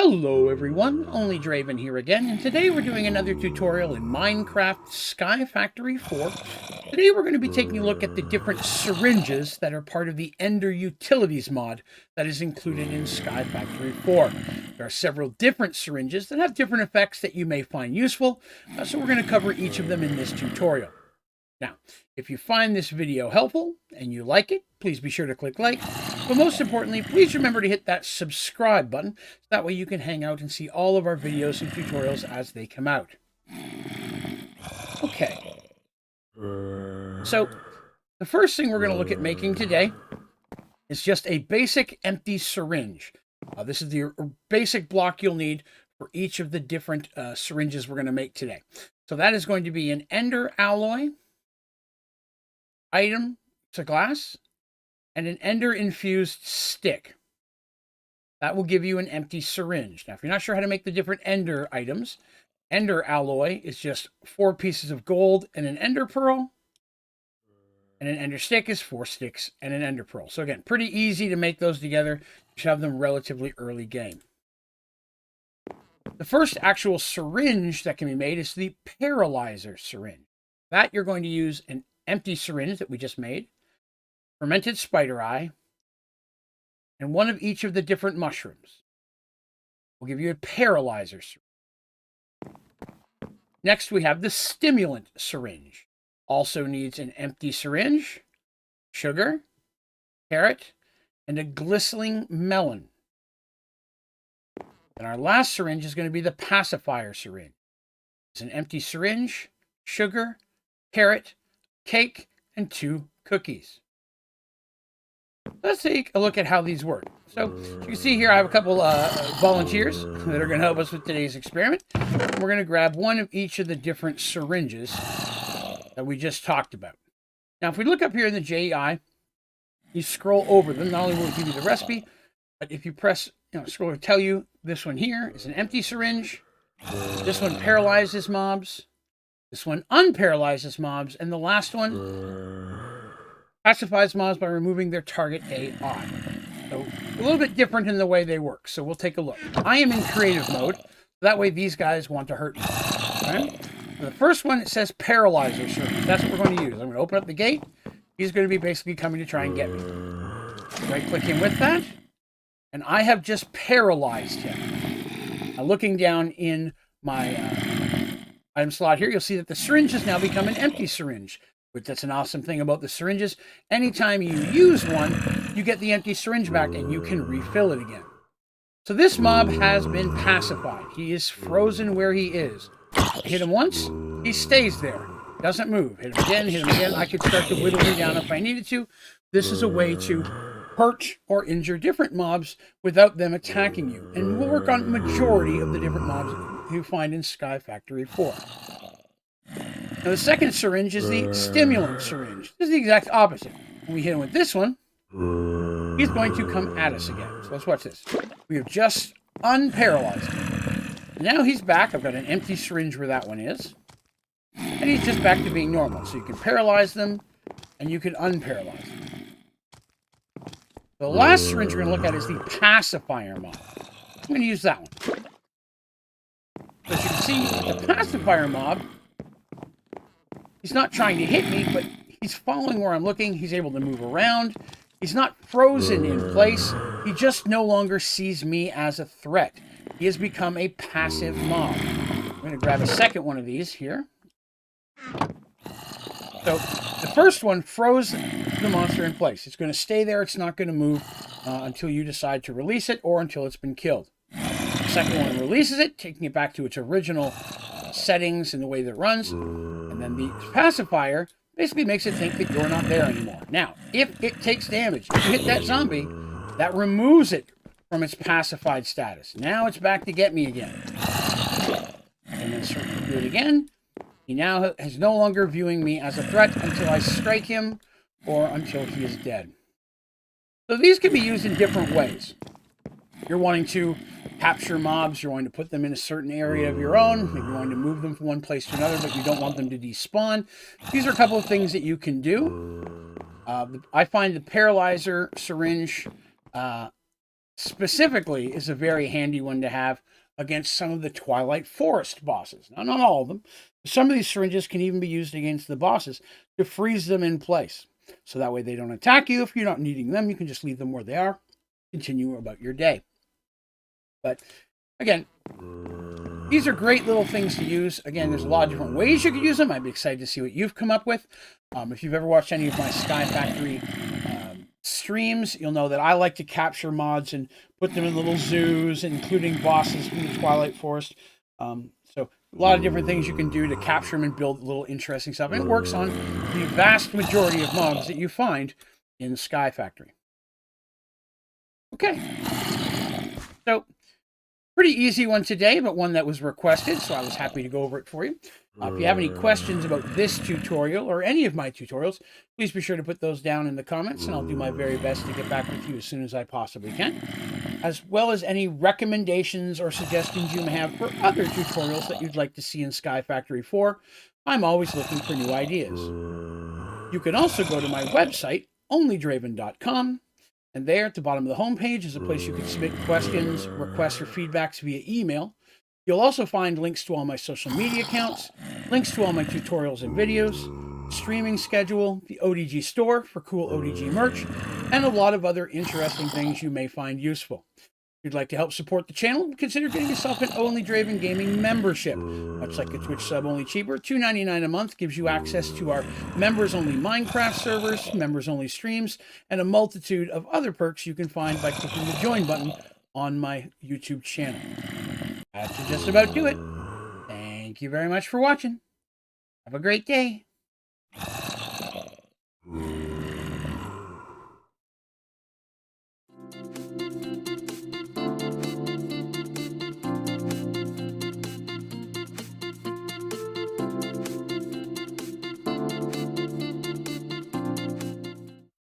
Hello everyone, Onlydraven here again, and today we're doing another tutorial in Minecraft Sky Factory 4. Today we're going to be taking a look at the different syringes that are part of the Ender Utilities mod that is included in Sky Factory 4. There are several different syringes that have different effects that you may find useful, so we're going to cover each of them in this tutorial. Now, if you find this video helpful and you like it, please be sure to click like. But most importantly, please remember to hit that subscribe button. So that way you can hang out and see all of our videos and tutorials as they come out. Okay. So, the first thing we're going to look at making today is just a basic empty syringe. This is the basic block you'll need for each of the different syringes we're going to make today. So that is going to be an Ender alloy item to glass and an Ender infused stick. That will give you an empty syringe. Now, if you're not sure how to make the different Ender items, Ender alloy is just 4 pieces of gold and an Ender pearl. And an Ender stick is 4 sticks and an Ender pearl. So again, pretty easy to make those together. You should have them relatively early game. The first actual syringe that can be made is the paralyzer syringe. That you're going to use an empty syringe that we just made, fermented spider eye, and one of each of the different mushrooms. We'll give you a paralyzer syringe. Next, we have the stimulant syringe. Also needs an empty syringe, sugar, carrot, and a glistening melon. And our last syringe is going to be the pacifier syringe. It's an empty syringe, sugar, carrot, cake, and 2 cookies. Let's take a look at how these work. So, as you can see here, I have a couple volunteers that are going to help us with today's experiment. We're going to grab one of each of the different syringes that we just talked about. Now, if we look up here in the JEI, you scroll over them. Not only will it give you the recipe, but if you press, scroll to tell you, this one here is an empty syringe. This one paralyzes mobs. This one unparalyzes mobs, and the last one pacifies mobs by removing their target AI. So a little bit different in the way they work, so we'll take a look. I am in creative mode, so that way these guys want to hurt me. Okay? So the first one, it says paralyzer syringe. That's what we're going to use. I'm going to open up the gate. He's going to be basically coming to try and get me. Right-click him with that, and I have just paralyzed him. Now, looking down in my item slot here, you'll see that the syringe has now become an empty syringe. But that's an awesome thing about the syringes. Anytime you use one, you get the empty syringe back and you can refill it again. So this mob has been pacified. He is frozen where he is. Hit him once, he stays there. Doesn't move. Hit him again, hit him again. I could start to whittle him down if I needed to. This is a way to hurt or injure different mobs without them attacking you. And we'll work on the majority of the different mobs you find in Sky Factory 4. Now, the second syringe is the stimulant syringe. This is the exact opposite. When we hit him with this one, he's going to come at us again. So let's watch this. We have just unparalyzed him. Now he's back. I've got an empty syringe where that one is. And he's just back to being normal. So you can paralyze them, and you can unparalyze them. The last syringe we're going to look at is the pacifier mob. I'm going to use that one. So as you can see, the pacifier mob, he's not trying to hit me, but he's following where I'm looking. He's able to move around. He's not frozen in place. He just no longer sees me as a threat. He has become a passive mob. I'm going to grab a second one of these here. So the first one froze the monster in place. It's going to stay there. It's not going to move until you decide to release it or until it's been killed. The second one releases it, taking it back to its original settings and the way that it runs. And then the pacifier basically makes it think that you're not there anymore. Now, if it takes damage, if you hit that zombie, that removes it from its pacified status. Now it's back to get me again. And then do it again. He now is no longer viewing me as a threat until I strike him or until he is dead. So these can be used in different ways. You're wanting to capture mobs, you're wanting to put them in a certain area of your own, maybe you're wanting to move them from one place to another, but you don't want them to despawn. These are a couple of things that you can do. I find the paralyzer syringe specifically is a very handy one to have against some of the Twilight Forest bosses. Now, not all of them. Some of these syringes can even be used against the bosses to freeze them in place. So that way they don't attack you. If you're not needing them, you can just leave them where they are, continue about your day. But again, these are great little things to use. Again, there's a lot of different ways you could use them. I'd be excited to see what you've come up with. If you've ever watched any of my Sky Factory streams, you'll know that I like to capture mods and put them in little zoos, including bosses from the Twilight Forest. So a lot of different things you can do to capture them and build little interesting stuff. And it works on the vast majority of mobs that you find in Sky Factory. Okay. So, pretty easy one today, but one that was requested, so I was happy to go over it for you. If you have any questions about this tutorial or any of my tutorials, please be sure to put those down in the comments, and I'll do my very best to get back with you as soon as I possibly can, as well as any recommendations or suggestions you may have for other tutorials that you'd like to see in Sky Factory 4. I'm always looking for new ideas. You can also go to my website, OnlydravenGaming, and there at the bottom of the homepage is a place you can submit questions, requests, or feedbacks via email. You'll also find links to all my social media accounts, links to all my tutorials and videos, streaming schedule, the ODG store for cool ODG merch, and a lot of other interesting things you may find useful. If you'd like to help support the channel, consider getting yourself an OnlydravenGaming membership. Much like a Twitch sub, only cheaper, $2.99 a month gives you access to our members-only Minecraft servers, members-only streams, and a multitude of other perks you can find by clicking the join button on my YouTube channel. That should just about do it. Thank you very much for watching. Have a great day.